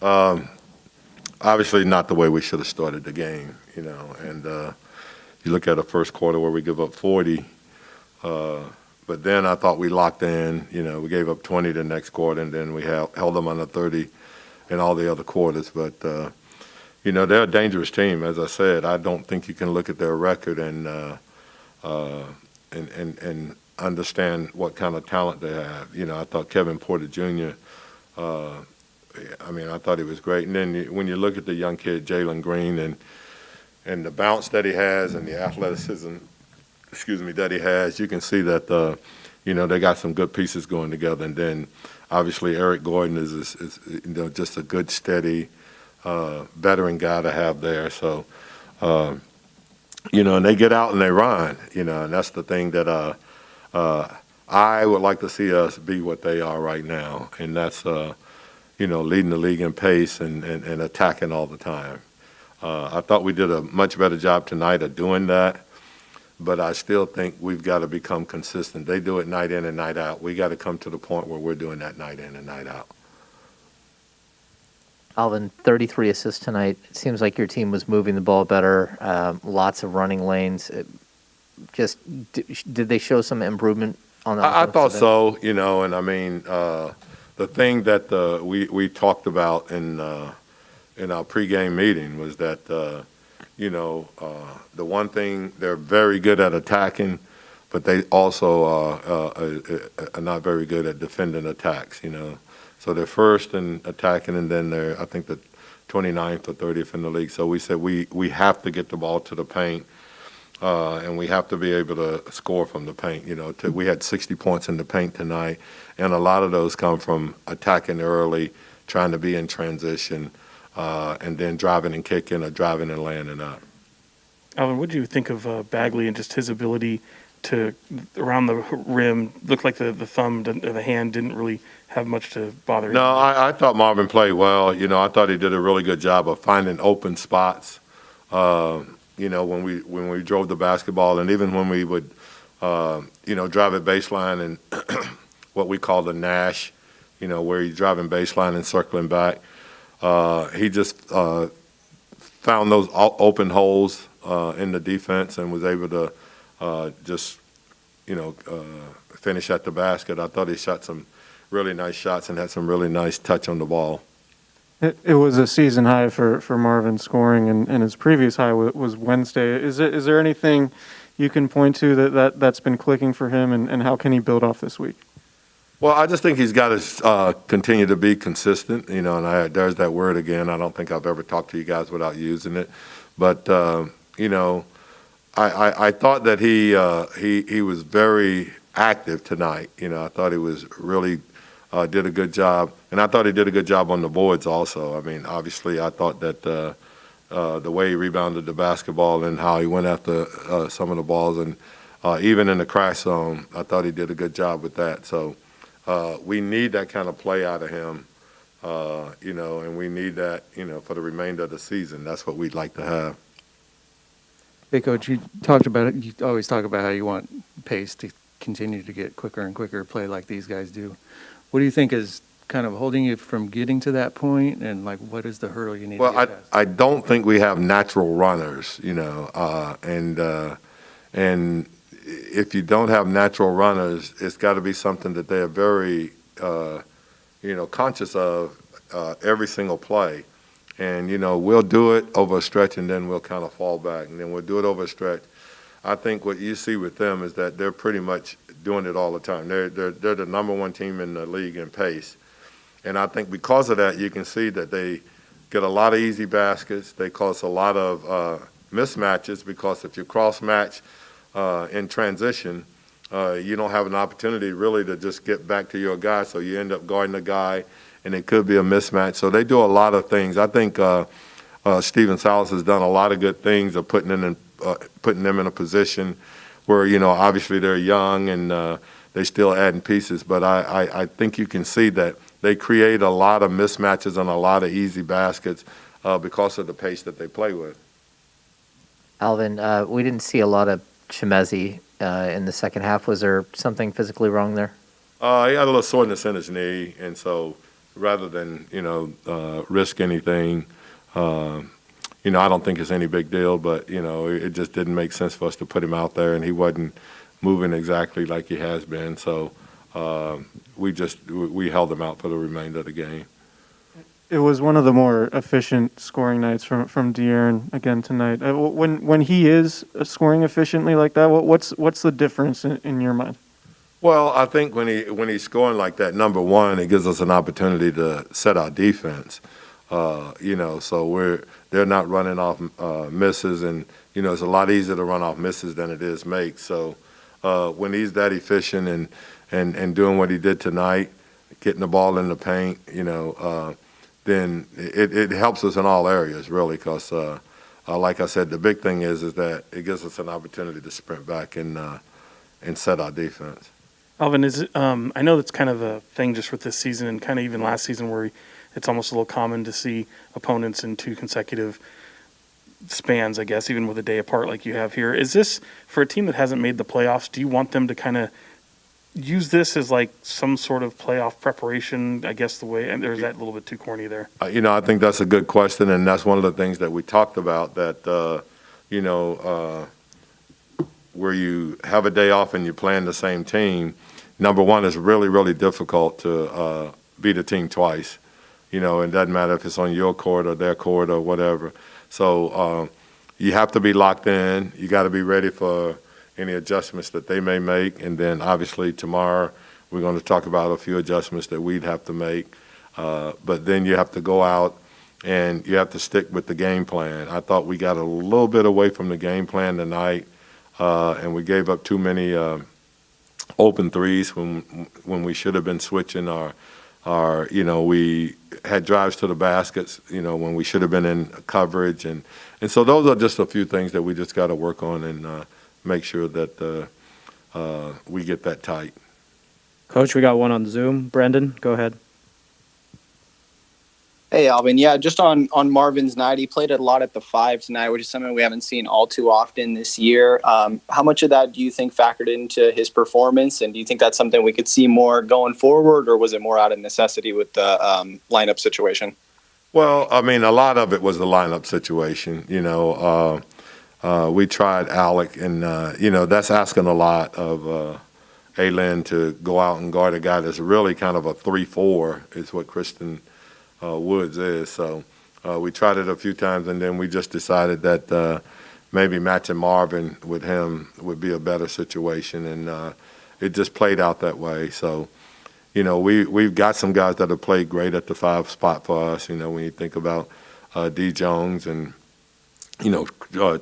Obviously not the way we should have started the game, and you look at the first quarter where we give up 40, but then I thought we locked in. We gave up 20 the next quarter, and then we held them under 30 in all the other quarters. But they're a dangerous team. As I said, I don't think you can look at their record and understand what kind of talent they have. I thought Kevin Porter Jr. I thought he was great. And then when you look at the young kid Jalen Green and the bounce that he has and the athleticism, that he has, you can see that they got some good pieces going together. And then obviously Eric Gordon is just a good, steady veteran guy to have there. So and they get out and they run. And that's the thing that I would like to see us be what they are right now, and that's leading the league in pace and attacking all the time. I thought we did a much better job tonight of doing that, but I still think we've got to become consistent. They do it night in and night out. We got to come to the point where we're doing that night in and night out. Alvin, 33 assists tonight. It seems like your team was moving the ball better, lots of running lanes. Did they show some improvement on that? I thought so, and the thing that we talked about in our pregame meeting was that, the one thing, they're very good at attacking, but they also are not very good at defending attacks, So they're first in attacking, and then they're, I think, the 29th or 30th in the league. So we said we have to get the ball to the paint, and we have to be able to score from the paint. We had 60 points in the paint tonight, and a lot of those come from attacking early, trying to be in transition, and then driving and kicking or driving and landing up. Alvin, what do you think of Bagley and just his ability to, around the rim, look like the thumb, the hand didn't really have much to bother him? No, I thought Marvin played well. I thought he did a really good job of finding open spots. When we drove the basketball, and even when we would, drive at baseline and what we call the Nash, where he's driving baseline and circling back. He just found those open holes in the defense and was able to finish at the basket. I thought he shot some really nice shots and had some really nice touch on the ball. It was a season high for Marvin scoring, and his previous high was Wednesday. Is there anything you can point to that's been clicking for him, and how can he build off this week? Well, I just think he's got to continue to be consistent, and there's that word again. I don't think I've ever talked to you guys without using it. But, I thought that he was very active tonight. I thought he was really did a good job. And I thought he did a good job on the boards also. Obviously, I thought that the way he rebounded the basketball and how he went after some of the balls and even in the crash zone, I thought he did a good job with that. So we need that kind of play out of him, and we need that, for the remainder of the season. That's what we'd like to have. Hey, Coach, you talked about it. You always talk about how you want pace to continue to get quicker and quicker, play like these guys do. What do you think is kind of holding you from getting to that point, and what is the hurdle you need to get past? I don't think we have natural runners, and if you don't have natural runners, it's got to be something that they are very, conscious of every single play. And, we'll do it over a stretch, and then we'll kind of fall back, and then we'll do it over a stretch. I think what you see with them is that they're pretty much doing it all the time. They're the number one team in the league in pace. And I think because of that, you can see that they get a lot of easy baskets. They cause a lot of mismatches because if you cross-match in transition, you don't have an opportunity really to just get back to your guy, so you end up guarding the guy, and it could be a mismatch. So they do a lot of things. I think Stephen Salas has done a lot of good things of putting them in a position where, obviously they're young and they're still adding pieces. But I think you can see that they create a lot of mismatches and a lot of easy baskets because of the pace that they play with. Alvin, we didn't see a lot of Chimezie in the second half. Was there something physically wrong there? He had a little soreness in his knee, and so rather than, risk anything. I don't think it's any big deal, but, it just didn't make sense for us to put him out there, and he wasn't moving exactly like he has been. So we held him out for the remainder of the game. It was one of the more efficient scoring nights from De'Aaron again tonight. When he is scoring efficiently like that, what's the difference in your mind? Well, I think when he's scoring like that, number one, it gives us an opportunity to set our defense. So they're not running off misses, and it's a lot easier to run off misses than it is makes. So when he's that efficient and doing what he did tonight, getting the ball in the paint, then it helps us in all areas really, because like I said, the big thing is that it gives us an opportunity to sprint back and set our defense. Alvin, I know that's kind of a thing just with this season and kind of even last season where it's almost a little common to see opponents in 2 consecutive spans, I guess, even with a day apart like you have here. Is this, for a team that hasn't made the playoffs, do you want them to kind of use this as like some sort of playoff preparation, I guess, or is that a little bit too corny there? I think that's a good question, and that's one of the things that we talked about, that, where you have a day off and you're playing the same team, number one, it's really, really difficult to beat a team twice. It doesn't matter if it's on your court or their court or whatever. So you have to be locked in. You got to be ready for any adjustments that they may make. And then obviously tomorrow we're going to talk about a few adjustments that we'd have to make. But then you have to go out and you have to stick with the game plan. I thought we got a little bit away from the game plan tonight, and we gave up too many open threes when we should have been switching our we had drives to the baskets, when we should have been in coverage. And so those are just a few things that we just got to work on and make sure that we get that tight. Coach, we got one on Zoom. Brendan, go ahead. Hey, Alvin. Yeah, just on Marvin's night, he played a lot at the 5 tonight, which is something we haven't seen all too often this year. How much of that do you think factored into his performance, and do you think that's something we could see more going forward, or was it more out of necessity with the lineup situation? Well, I mean, a lot of it was the lineup situation. We tried Alec, and, that's asking a lot of Alen to go out and guard a guy that's really kind of a 3-4 is what Kristen Woods is. So we tried it a few times, and then we just decided that maybe matching Marvin with him would be a better situation, and it just played out that way. So, we've got some guys that have played great at the 5 spot for us. When you think about D. Jones and,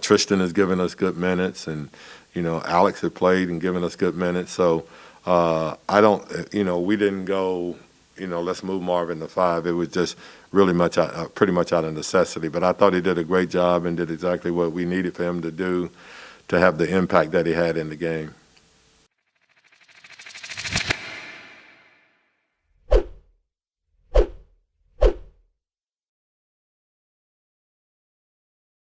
Tristan has given us good minutes, and, Alex had played and given us good minutes. So I don't, we didn't go, let's move Marvin to 5. It was just really pretty much out of necessity. But I thought he did a great job and did exactly what we needed for him to do to have the impact that he had in the game.